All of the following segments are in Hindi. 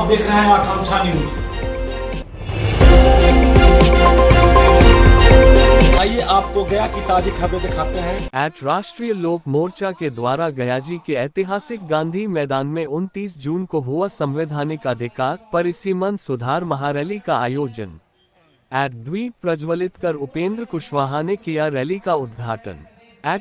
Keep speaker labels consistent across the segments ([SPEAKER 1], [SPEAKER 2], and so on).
[SPEAKER 1] आप देख रहे हैं आकांक्षा न्यूज। आइए आपको गया की ताजी खबरें दिखाते हैं।
[SPEAKER 2] राष्ट्रीय लोक मोर्चा के द्वारा गयाजी के ऐतिहासिक गांधी मैदान में 29 जून को हुआ संवैधानिक अधिकार परिसीमन सुधार महारैली का आयोजन। द्वीप प्रज्वलित कर उपेंद्र कुशवाहा ने किया रैली का उद्घाटन।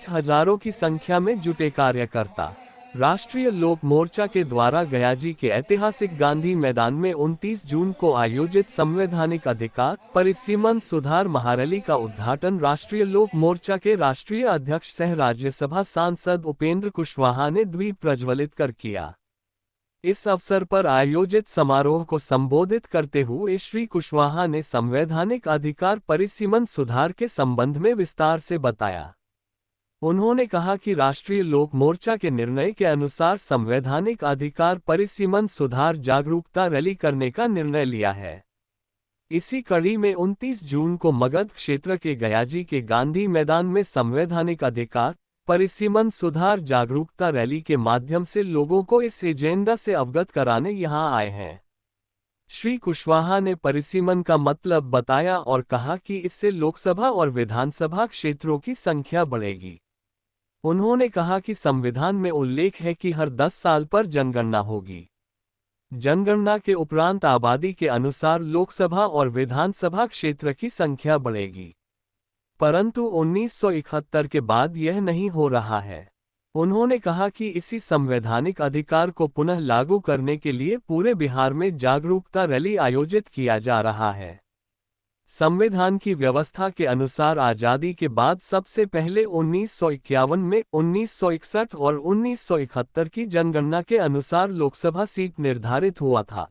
[SPEAKER 2] हजारों की संख्या में जुटे कार्यकर्ता। राष्ट्रीय लोक मोर्चा के द्वारा गयाजी के ऐतिहासिक गांधी मैदान में 29 जून को आयोजित संवैधानिक अधिकार परिसीमन सुधार महारैली का उद्घाटन राष्ट्रीय लोक मोर्चा के राष्ट्रीय अध्यक्ष सह राज्यसभा सांसद उपेंद्र कुशवाहा ने द्वीप प्रज्वलित कर किया। इस अवसर पर आयोजित समारोह को संबोधित करते हुए श्री कुशवाहा ने संवैधानिक अधिकार परिसीमन सुधार के संबंध में विस्तार से बताया। उन्होंने कहा कि राष्ट्रीय लोक मोर्चा के निर्णय के अनुसार संवैधानिक अधिकार परिसीमन सुधार जागरूकता रैली करने का निर्णय लिया है। इसी कड़ी में 29 जून को मगध क्षेत्र के गयाजी के गांधी मैदान में संवैधानिक अधिकार परिसीमन सुधार जागरूकता रैली के माध्यम से लोगों को इस एजेंडा से अवगत कराने यहां आए हैं। श्री कुशवाहा ने परिसीमन का मतलब बताया और कहा कि इससे लोकसभा और विधानसभा क्षेत्रों की संख्या बढ़ेगी। उन्होंने कहा कि संविधान में उल्लेख है कि हर 10 साल पर जनगणना होगी। जनगणना के उपरांत आबादी के अनुसार लोकसभा और विधानसभा क्षेत्र की संख्या बढ़ेगी, परंतु 1971 के बाद यह नहीं हो रहा है। उन्होंने कहा कि इसी संवैधानिक अधिकार को पुनः लागू करने के लिए पूरे बिहार में जागरूकता रैली आयोजित किया जा रहा है। संविधान की व्यवस्था के अनुसार आजादी के बाद सबसे पहले 1951 में 1961 और 1971 की जनगणना के अनुसार लोकसभा सीट निर्धारित हुआ था।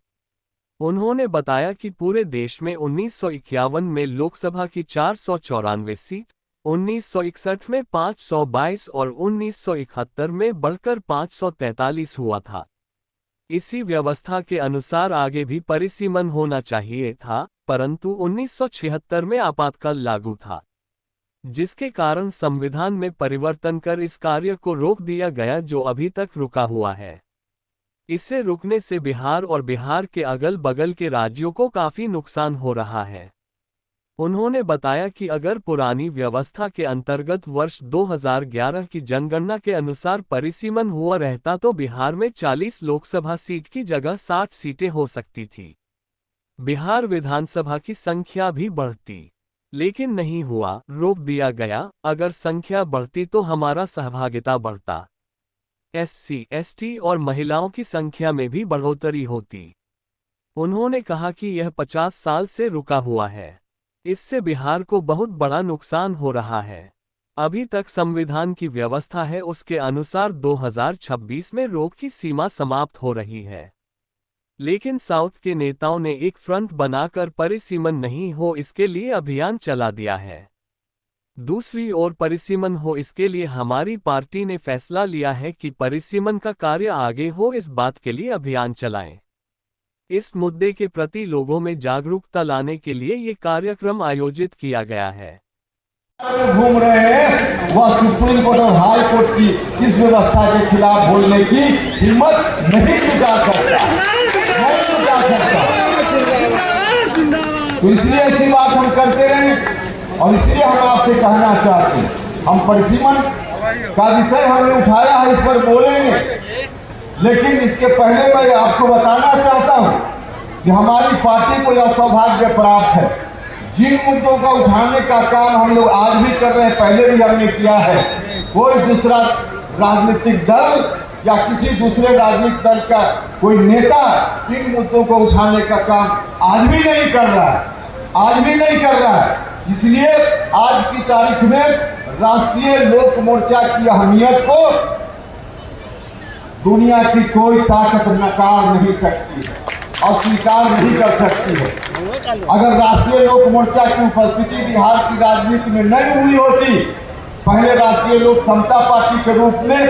[SPEAKER 2] उन्होंने बताया कि पूरे देश में 1951 में लोकसभा की 494 सीट, 1961 में 522 और 1971 में बढ़कर 543 हुआ था। इसी व्यवस्था के अनुसार आगे भी परिसीमन होना चाहिए था, परंतु 1976 में आपातकाल लागू था, जिसके कारण संविधान में परिवर्तन कर इस कार्य को रोक दिया गया, जो अभी तक रुका हुआ है। इसे रुकने से बिहार और बिहार के अगल बगल के राज्यों को काफी नुकसान हो रहा है। उन्होंने बताया कि अगर पुरानी व्यवस्था के अंतर्गत वर्ष 2011 की जनगणना के अनुसार परिसीमन हुआ रहता तो बिहार में 40 लोकसभा सीट की जगह 60 सीटें हो सकती थी। बिहार विधानसभा की संख्या भी बढ़ती, लेकिन नहीं हुआ, रोक दिया गया। अगर संख्या बढ़ती तो हमारा सहभागिता बढ़ता, SC, ST और महिलाओं की संख्या में भी बढ़ोतरी होती। उन्होंने कहा कि यह 50 साल से रुका हुआ है, इससे बिहार को बहुत बड़ा नुकसान हो रहा है। अभी तक संविधान की व्यवस्था है, उसके अनुसार 2026 में रोक की सीमा समाप्त हो रही है, लेकिन साउथ के नेताओं ने एक फ्रंट बनाकर परिसीमन नहीं हो इसके लिए अभियान चला दिया है। दूसरी ओर परिसीमन हो इसके लिए हमारी पार्टी ने फैसला लिया है कि परिसीमन का कार्य आगे हो, इस बात के लिए अभियान चलाएं। इस मुद्दे के प्रति लोगों में जागरूकता लाने के लिए ये कार्यक्रम आयोजित किया गया है।
[SPEAKER 3] घूम रहे हैं, वह सुप्रीम कोर्ट और हाई कोर्ट की इस व्यवस्था के खिलाफ बोलने की हिम्मत नहीं जुटा सकता। तो इसलिए ऐसी बात हम करते रहे और इसलिए हम आपसे कहना चाहते हैं, हम परिसीमन का विषय हमने उठाया है, इस पर बोलेंगे, लेकिन इसके पहले मैं आपको बताना चाहता हूं कि हमारी पार्टी को यह सौभाग्य प्राप्त है, जिन मुद्दों का उठाने का काम हम लोग आज भी कर रहे हैं, पहले भी हमने किया है। कोई दूसरा राजनीतिक दल या किसी दूसरे राजनीतिक दल का कोई नेता इन मुद्दों को उठाने का काम आज भी नहीं कर रहा है, इसलिए आज की तारीख में राष्ट्रीय लोक मोर्चा की अहमियत को दुनिया की कोई ताकत नकार नहीं सकती है, अस्वीकार नहीं कर सकती है। अगर राष्ट्रीय लोक मोर्चा की उपस्थिति बिहार की राजनीति में नहीं हुई होती, पहले राष्ट्रीय लोक समता पार्टी के रूप में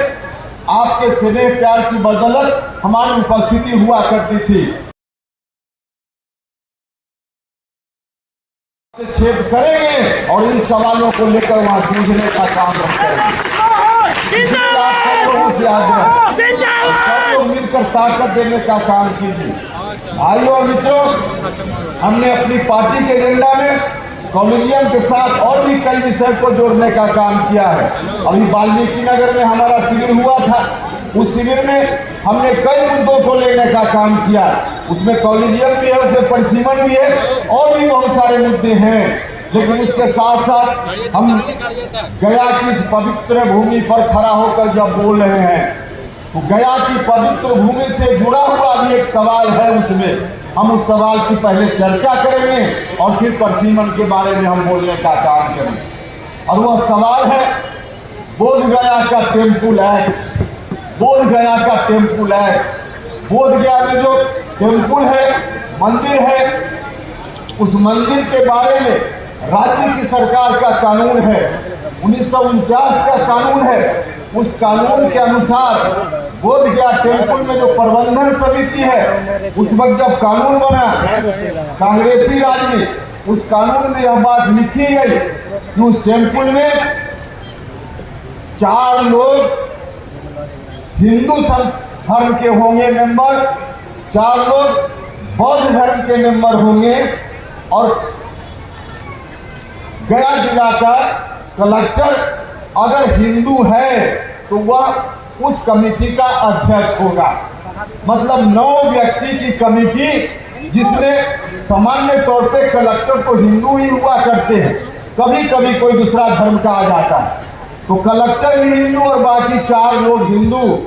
[SPEAKER 3] आपके स्नेह प्यार की बदौलत हमारी उपस्थिति हुआ करती थी। छेद करेंगे और इन सवालों को लेकर वहां जूझने का काम करेंगे। मिलकर ताकत देने का काम कीजिए। भाइयों और मित्रों, हमने अपनी पार्टी के एजेंडा में कॉलेजियम के साथ और भी कई विषय को जोड़ने का काम किया है। अभी वाल्मीकि नगर में हमारा शिविर हुआ था, उस शिविर में हमने कई मुद्दों को लेने का काम किया। उसमें कॉलेजियम भी है, उसमें परिसीमन भी है और भी बहुत सारे मुद्दे हैं। लेकिन उसके साथ साथ हम गया की पवित्र भूमि पर खड़ा होकर जब बोल रहे हैं तो गया की पवित्र भूमि से जुड़ा हुआ भी एक सवाल है, उसमें हम उस सवाल की पहले चर्चा करेंगे और फिर परिसीमन के बारे में हम बोलने का काम करेंगे। और वह सवाल है बोध गया का टेम्पल एक्ट। बोध गया का टेम्पल एक्ट, बोध गया में जो टेम्पल है, मंदिर है, उस मंदिर के बारे में राज्य की सरकार का कानून है, 1949 का कानून है। उस कानून के अनुसार बोध गया टेम्पल में जो प्रबंधन समिति है, उस वक्त जब कानून बना कांग्रेसी राज में, उस कानून में यह बात लिखी गई कि उस टेम्पल में 4 लोग हिंदू धर्म के होंगे मेंबर, 4 लोग बौद्ध धर्म के मेंबर होंगे और गया जिला का कलेक्टर अगर हिंदू है तो वह उस कमेटी का अध्यक्ष होगा। मतलब 9 व्यक्ति की कमेटी, जिसमें सामान्य तौर पे कलेक्टर तो हिंदू ही हुआ करते हैं, कभी कभी कोई दूसरा धर्म का आ जाता है, तो कलेक्टर भी हिंदू और बाकी 4 लोग हिंदू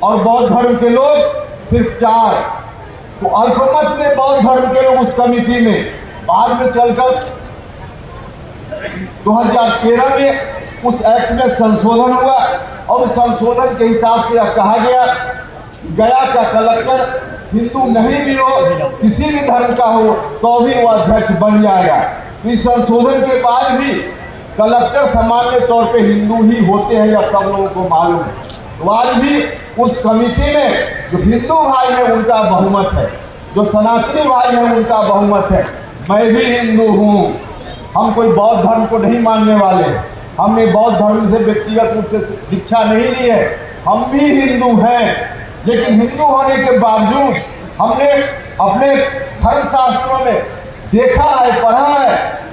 [SPEAKER 3] और बौद्ध धर्म के लोग सिर्फ 4। तो अल्पमत में बौद्ध धर्म के लोग उस कमेटी में, बाद में चलकर 2013 में उस एक्ट में संशोधन हुआ और उस संशोधन के हिसाब से यह कहा गया गया का कलेक्टर हिंदू नहीं भी हो, किसी भी धर्म का हो, तो भी वो अध्यक्ष बन जाएगा। इस संशोधन के बाद भी कलेक्टर सामान्य तौर पे हिंदू ही होते हैं, यह सब लोगों को मालूम है। तो आज भी उस कमेटी में जो हिंदू भाई है उनका बहुमत है, जो सनातनी भाई है उनका बहुमत है। मैं भी हिंदू हूँ, हम कोई बौद्ध धर्म को नहीं मानने वाले, हमने बौद्ध धर्म से व्यक्तिगत रूप से दीक्षा नहीं ली है, हम भी हिंदू हैं। लेकिन हिंदू होने के बावजूद हमने अपने धर्म शास्त्रों में देखा है, पढ़ा है,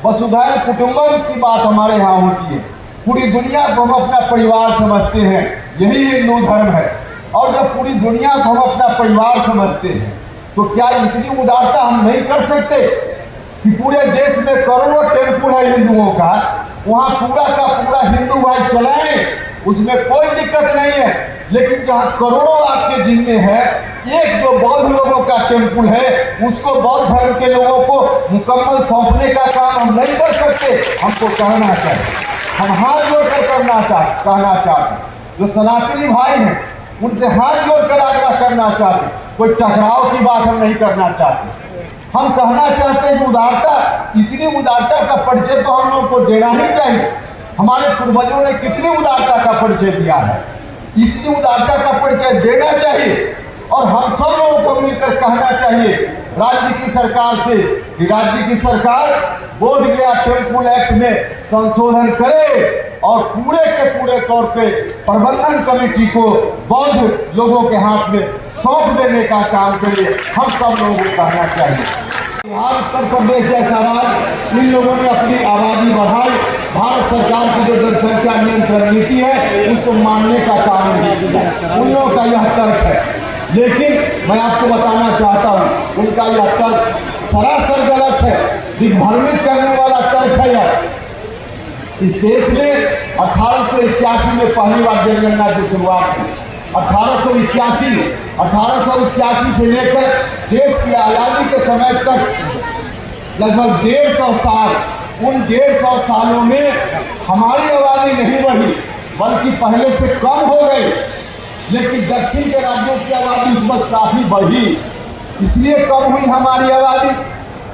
[SPEAKER 3] वसुधैव कुटुंबकम की बात हमारे यहाँ होती है। पूरी दुनिया को हम अपना परिवार समझते हैं, यही हिंदू धर्म है। और जब पूरी दुनिया को हम अपना परिवार समझते हैं तो क्या इतनी उदारता हम नहीं कर सकते कि पूरे देश में करोड़ों टेम्पल है हिंदुओं का, वहाँ पूरा का पूरा हिंदू भाई चलाएं, उसमें कोई दिक्कत नहीं है। लेकिन जहाँ करोड़ों आपके जिम्मे है, एक जो बौद्ध लोगों का टेम्पल है उसको बौद्ध धर्म के लोगों को मुकम्मल सौंपने का काम हम नहीं कर सकते। हमको कहना चाहिए, हम हाथ जोड़कर कहना चाहते हैं, जो सनातनी भाई हैं उनसे हाथ जोड़कर आग्रह करना चाहते, कोई टकराव की बात हम नहीं करना चाहते। हम कहना चाहते हैं कि उदारता, इतनी उदारता का परिचय तो हम लोगों को देना ही चाहिए। हमारे पूर्वजों ने कितनी उदारता का परिचय दिया है, इतनी उदारता का परिचय देना चाहिए। और हम सब लोगों को मिलकर कहना चाहिए राज्य की सरकार से कि राज्य की सरकार बोध गया टेम्पल एक्ट में संशोधन करे और पूरे के पूरे तौर पे प्रबंधन कमेटी को बौद्ध लोगों के हाथ में सौंप देने का काम करे। हम सब लोगों को कहना चाहिए। बिहार, उत्तर प्रदेश जैसा राज्य, इन लोगों ने अपनी आबादी बढ़ाई, भारत सरकार की जो जनसंख्या नियंत्रण नीति है उसको मानने का काम नहीं किया, उन लोगों का यह तर्क है। लेकिन मैं आपको बताना चाहता हूँ उनका यह तर्क सरासर गलत है, दिग्भ्रमित करने वाला तर्क है यह। इस देश में 1881 में पहली बार जनगणना की शुरुआत की। 1881 से लेकर देश की आज़ादी के समय तक लगभग 150 साल, उन 150 सालों में हमारी आबादी नहीं बढ़ी बल्कि पहले से कम हो गई। लेकिन दक्षिण के राज्यों की आबादी उस वक्त काफ़ी बढ़ी। इसलिए कम हुई हमारी आबादी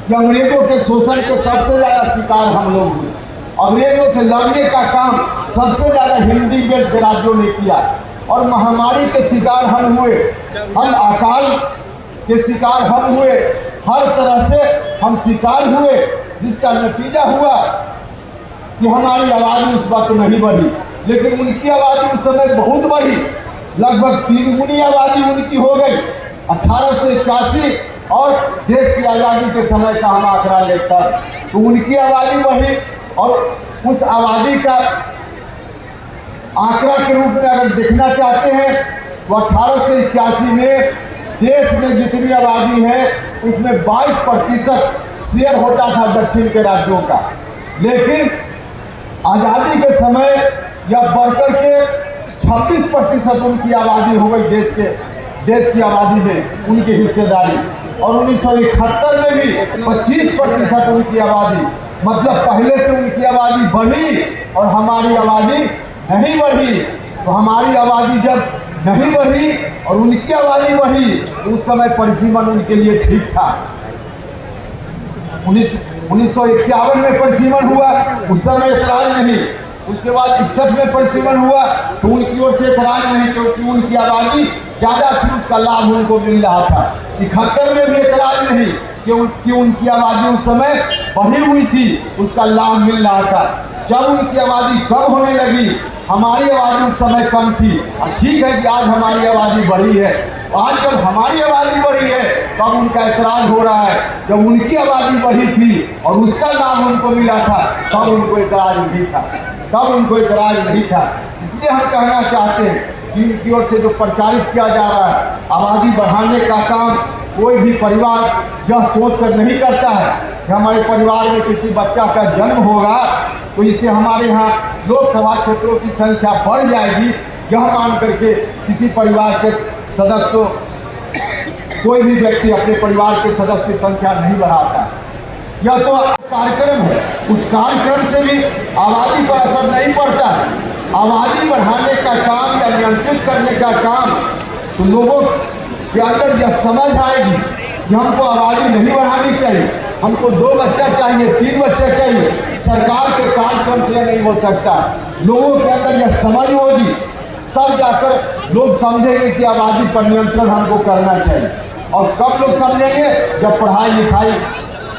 [SPEAKER 3] कि अंग्रेजों के शोषण के सबसे ज़्यादा शिकार हम लोग हुए। अंग्रेजों से लड़ने का काम सबसे ज़्यादा हिंदी बेल्ट के राज्यों ने किया और महामारी के शिकार हम हुए, हम अकाल के शिकार हम हुए, हर तरह से हम शिकार हुए, जिसका नतीजा हुआ कि हमारी आबादी उस वक्त नहीं बढ़ी। लेकिन उनकी आबादी उस समय बहुत बढ़ी, लगभग 3 गुनी आबादी उनकी हो गई। 1881 और देश की आज़ादी के समय का हम आंकड़ा लेकर, तो उनकी आबादी बढ़ी और उस आबादी का आंकड़ा के रूप में अगर देखना चाहते हैं तो 1881 में देश में जितनी आबादी है उसमें 22% शेयर होता था दक्षिण के राज्यों का, लेकिन आज़ादी के समय यह बढ़कर के 26% उनकी आबादी हो गई, देश की आबादी में उनकी हिस्सेदारी। और 1971 में भी 25% उनकी आबादी, मतलब पहले से उनकी आबादी बढ़ी और हमारी आबादी नहीं बढ़ी। तो हमारी आबादी जब नहीं बढ़ी और उनकी आबादी बढ़ी तो उस समय परिसीमन उनके लिए ठीक था। 1951 में परिसीमन हुआ, उस समय एतराज नहीं। उसके बाद 61 में परिसीमन हुआ तो उनकी ओर से एतराज नहीं, क्योंकि उनकी आबादी ज़्यादा थी, उसका लाभ उनको मिल रहा था। 71 में भी एतराज नहीं क्योंकि उनकी आबादी उस समय बढ़ी हुई थी, उसका लाभ मिल रहा था। जब उनकी आबादी कम होने लगी, हमारी आबादी उस समय कम थी। ठीक है कि आज हमारी आबादी बढ़ी है, आज जब हमारी आबादी बढ़ी है तब उनका एतराज हो रहा है। जब उनकी आबादी बढ़ी थी और उसका लाभ उनको मिला था तब उनको एतराज नहीं था, इसलिए हम कहना चाहते हैं कि इनकी ओर से जो प्रचारित किया जा रहा है आबादी बढ़ाने का काम, कोई भी परिवार यह सोच कर नहीं करता है कि हमारे परिवार में किसी बच्चा का जन्म होगा तो इससे हमारे यहाँ लोकसभा क्षेत्रों की संख्या बढ़ जाएगी, यह मान करके किसी परिवार के सदस्यों, कोई भी व्यक्ति अपने परिवार के सदस्य की संख्या नहीं बढ़ाता। यह तो कार्यक्रम है, उस कार्यक्रम से भी आबादी पर असर नहीं पड़ता है। आबादी बढ़ाने का काम या नियंत्रित करने का काम तो लोगों के अंदर यह समझ आएगी कि हमको आबादी नहीं बढ़ानी चाहिए, हमको 2 बच्चा चाहिए, 3 बच्चा चाहिए। सरकार के कार्यक्रम से नहीं हो सकता। लोगों के अंदर यह समझ होगी तब जाकर लोग समझेंगे कि आबादी पर नियंत्रण हमको करना चाहिए। और कब लोग समझेंगे? जब पढ़ाई लिखाई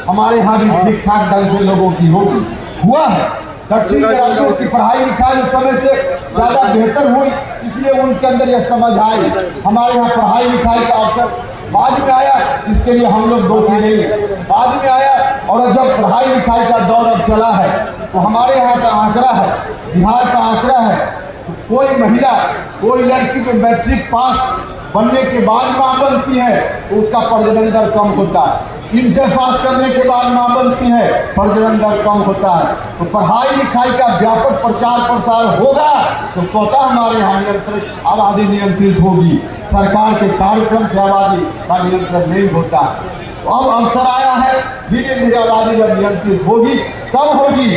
[SPEAKER 3] हमारे यहाँ भी ठीक ठाक ढंग से लोगों की होगी। हुआ है, दक्षिण के राज्यों की पढ़ाई लिखाई उस समय से ज़्यादा बेहतर हुई, इसलिए उनके अंदर यह समझ आई। हमारे यहाँ पढ़ाई लिखाई का अवसर बाद में आया, इसके लिए हम लोग दोषी नहीं है, बाद में आया। और जब पढ़ाई लिखाई का दौर अब चला है तो हमारे यहाँ का आंकड़ा है, बिहार का आंकड़ा है, तो कोई महिला, कोई लड़की जो मैट्रिक पास बनने के बाद मां बनती है तो उसका प्रजनन दर कम होता है। इंटर पास करने के बाद मां बनती है, प्रजनन दर कम होता है। तो पढ़ाई लिखाई का व्यापक प्रचार प्रसार होगा तो स्वतः हमारे यहाँ आबादी नियंत्रित होगी। सरकार के कार्यक्रम से आबादी का नियंत्रण नहीं होता। तो अब अवसर आया है, धीरे धीरे आबादी जब नियंत्रित होगी तब होगी।